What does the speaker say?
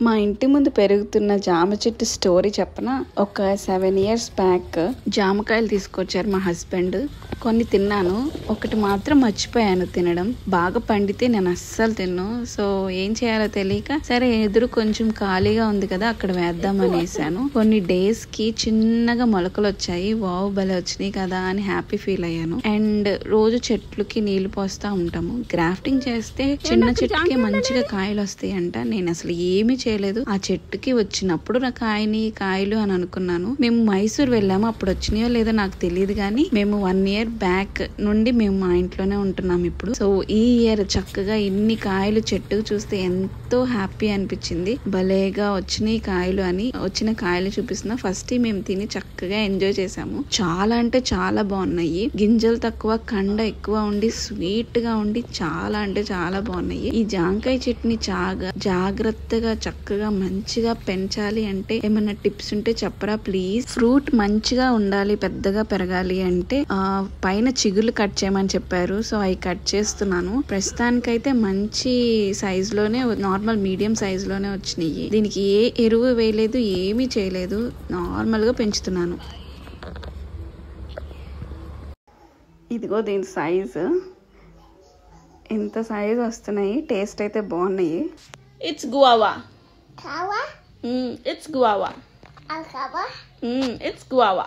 మా ఇంటి ముందు పెరుగుతున్న జామ చెట్టు స్టోరీ చెప్పనా. ఒక 7 years బ్యాక్ జామకాయలు తీసుకొచ్చారు మా హస్బెండ్. కొన్ని తిన్నాను, ఒకటి మాత్రం మర్చిపోయాను తినడం. బాగా పండితే నేను అస్సలు తిన్ను. సో ఏం చేయాలో తెలియక సరే ఎదురు కొంచెం ఖాళీగా ఉంది కదా అక్కడ వేద్దాం అనేసాను. కొన్ని డేస్ కి చిన్నగా మొలకలు వచ్చాయి. వావ్ భలే వచ్చినాయి కదా అని హ్యాపీ ఫీల్ అయ్యాను. అండ్ రోజు చెట్లకి నీళ్లు పోస్తా ఉంటాము. గ్రాఫ్టింగ్ చేస్తే చిన్న చెట్టుకి మంచిగా కాయలు వస్తాయి అంట. నేను అసలు ఏమీ చేయలేదు. ఆ చెట్టుకి వచ్చినప్పుడు నా కాయలు అని అనుకున్నాను. మేము మైసూర్ వెళ్ళాము, అప్పుడు వచ్చినాయో లేదో నాకు తెలియదు కానీ మేము 1 year బ్యాక్ నుండి మేము మా ఇంట్లోనే ఉంటున్నాం ఇప్పుడు. సో ఈ ఇయర్ చక్కగా ఇన్ని కాయలు చెట్టుకు చూస్తే ఎంతో హ్యాపీ అనిపించింది. భలేగా వచ్చినాయి కాయలు అని. వచ్చిన కాయలు చూపిస్తున్నా. ఫస్ట్ మేము తిని చక్కగా ఎంజాయ్ చేసాము. చాలా అంటే చాలా బాగున్నాయి. గింజలు తక్కువ, కండ ఎక్కువ ఉండి స్వీట్ గా ఉండి చాలా అంటే చాలా బాగున్నాయి. ఈ జాంకాయ చెట్టుని జాగ్రత్తగా చక్కగా మంచిగా పెంచాలి అంటే ఏమన్నా టిప్స్ ఉంటే చెప్పరా ప్లీజ్. ఫ్రూట్ మంచిగా ఉండాలి, పెద్దగా పెరగాలి అంటే పైన చిగుళ్ళు కట్ చేయమని చెప్పారు. సో అవి కట్ చేస్తున్నాను. ప్రస్తుతానికైతే మంచి సైజ్ లోనే, నార్మల్ మీడియం సైజ్ లోనే వచ్చినాయి. దీనికి ఏ ఎరువు వేయలేదు, ఏమీ చేయలేదు, నార్మల్ గా పెంచుతున్నాను. ఇదిగో దీని సైజు, ఇంత సైజు వస్తున్నాయి. టేస్ట్ అయితే బాగున్నాయి. It's guava. Kawa? It's guava. Alkawa? It's guava.